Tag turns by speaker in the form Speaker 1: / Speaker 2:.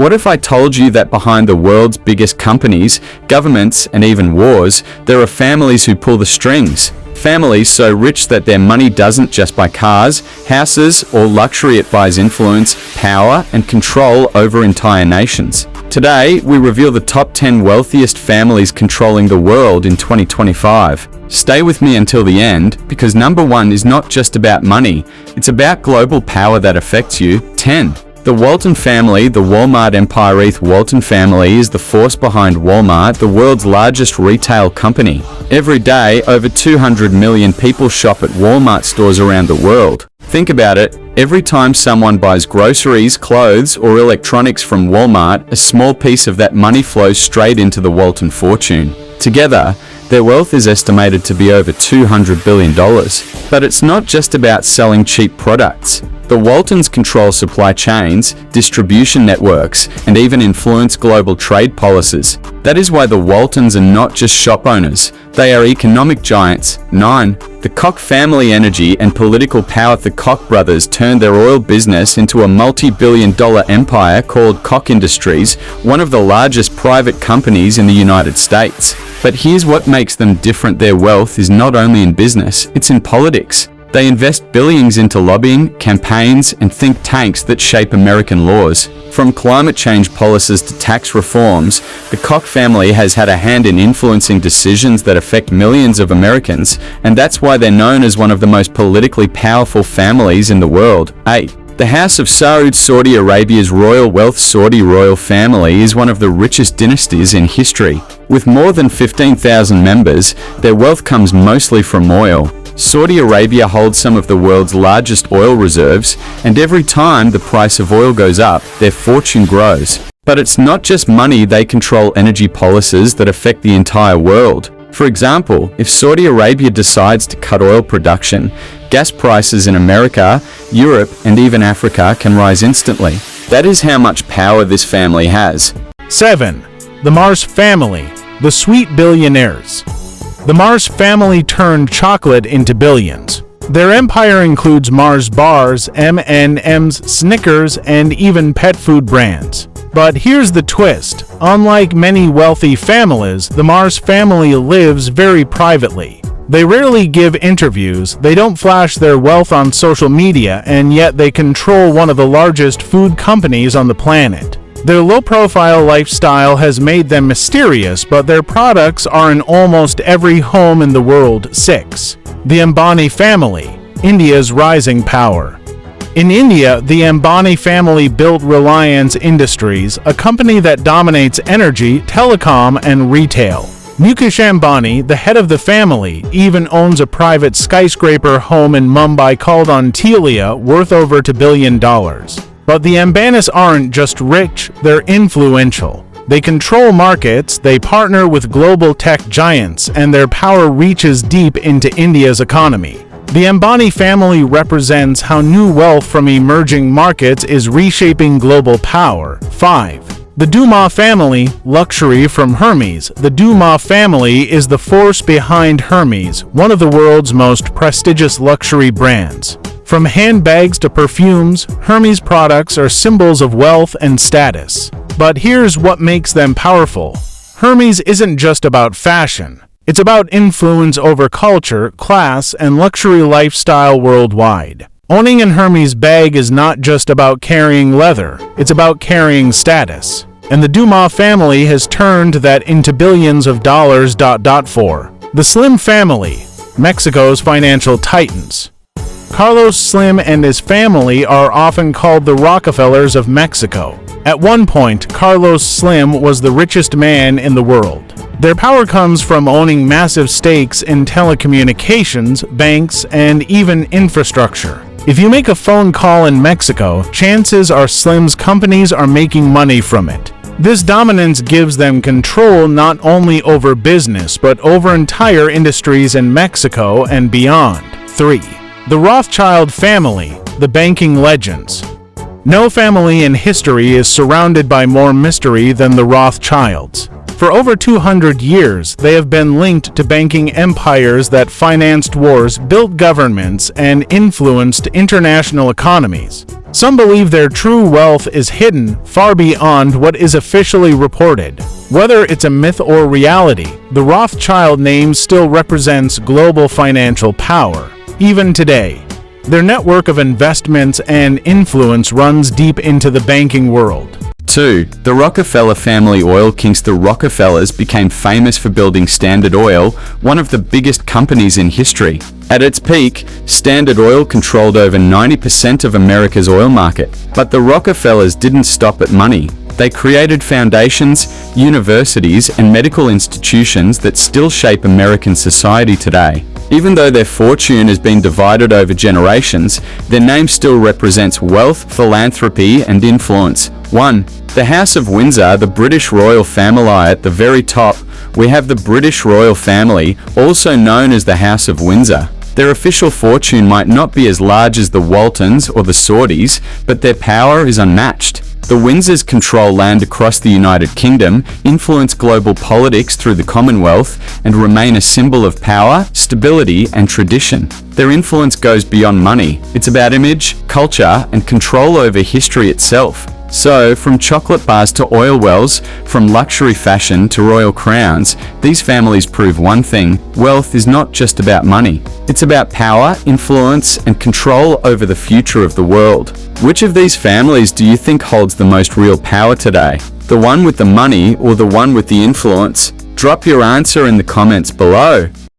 Speaker 1: What if I told you that behind the world's biggest companies, governments, and even wars, there are families who pull the strings? Families so rich that their money doesn't just buy cars, houses, or luxury, it buys influence, power, and control over entire nations. Today, we reveal the top 10 wealthiest families controlling the world in 2025. Stay with me until the end, because number 1 is not just about money, it's about global power that affects you. 10. The Walton family, the Walmart empire. Walton family is the force behind Walmart, the world's largest retail company. Every day, over 200 million people shop at Walmart stores around the world. Think about it, every time someone buys groceries, clothes, or electronics from Walmart, a small piece of that money flows straight into the Walton fortune. Together, their wealth is estimated to be over $200 billion. But it's not just about selling cheap products. The Waltons control supply chains, distribution networks, and even influence global trade policies. That is why the Waltons are not just shop owners, they are economic giants. 9. The Koch family. Energy and political power. The Koch brothers turned their oil business into a multi-billion-dollar empire called Koch Industries, one of the largest private companies in the United States. But here's what makes them different. Their wealth is not only in business, it's in politics. They invest billions into lobbying, campaigns, and think tanks that shape American laws. From climate change policies to tax reforms, the Koch family has had a hand in influencing decisions that affect millions of Americans, and that's why they're known as one of the most politically powerful families in the world. 8. The House of Saud. Saudi Arabia's royal wealth. Saudi royal family is one of the richest dynasties in history. With more than 15,000 members, their wealth comes mostly from oil. Saudi Arabia holds some of the world's largest oil reserves, and every time the price of oil goes up, their fortune grows. But it's not just money. They control energy policies that affect the entire world. For example, if Saudi Arabia decides to cut oil production, gas prices in America, Europe, and even Africa can rise instantly. That is how much power this family has.
Speaker 2: 7. The Mars family, the sweet billionaires. The Mars family turned chocolate into billions. Their empire includes Mars bars, M&M's, Snickers, and even pet food brands. But here's the twist. Unlike many wealthy families, the Mars family lives very privately. They rarely give interviews, they don't flash their wealth on social media, and yet they control one of the largest food companies on the planet. Their low-profile lifestyle has made them mysterious, but their products are in almost every home in the world. 6. The Ambani family, India's rising power. In India, the Ambani family built Reliance Industries, a company that dominates energy, telecom, and retail. Mukesh Ambani, the head of the family, even owns a private skyscraper home in Mumbai called Antilia, worth over $2 billion. But the Ambanis aren't just rich, they're influential. They control markets, they partner with global tech giants, and their power reaches deep into India's economy. The Ambani family represents how new wealth from emerging markets is reshaping global power. 5. The Dumas family, luxury from Hermes. The Dumas family is the force behind Hermes, one of the world's most prestigious luxury brands. From handbags to perfumes, Hermes products are symbols of wealth and status. But here's what makes them powerful. Hermes isn't just about fashion. It's about influence over culture, class, and luxury lifestyle worldwide. Owning an Hermes bag is not just about carrying leather, it's about carrying status. And the Dumas family has turned that into billions of dollars. 4. The Slim family, Mexico's financial titans. Carlos Slim and his family are often called the Rockefellers of Mexico. At one point, Carlos Slim was the richest man in the world. Their power comes from owning massive stakes in telecommunications, banks, and even infrastructure. If you make a phone call in Mexico, chances are Slim's companies are making money from it. This dominance gives them control not only over business but over entire industries in Mexico and beyond. 3. The Rothschild family, the banking legends. No family in history is surrounded by more mystery than the Rothschilds. For over 200 years, they have been linked to banking empires that financed wars, built governments, and influenced international economies. Some believe their true wealth is hidden far beyond what is officially reported. Whether it's a myth or reality, the Rothschild name still represents global financial power. Even today, their network of investments and influence runs deep into the banking world.
Speaker 1: 2. The Rockefeller family oil kings. The Rockefellers became famous for building Standard Oil, one of the biggest companies in history. At its peak, Standard Oil controlled over 90% of America's oil market. But the Rockefellers didn't stop at money. They created foundations, universities, and medical institutions that still shape American society today. Even though their fortune has been divided over generations, their name still represents wealth, philanthropy, and influence. 1. The House of Windsor. The British royal family. At the very top, we have the British royal family, also known as the House of Windsor. Their official fortune might not be as large as the Waltons or the Saudis, but their power is unmatched. The Windsors control land across the United Kingdom, influence global politics through the Commonwealth, and remain a symbol of power, stability, and tradition. Their influence goes beyond money. It's about image, culture, and control over history itself. So, from chocolate bars to oil wells, from luxury fashion to royal crowns, these families prove one thing: wealth is not just about money. It's about power, influence, and control over the future of the world. Which of these families do you think holds the most real power today? The one with the money or the one with the influence? Drop your answer in the comments below.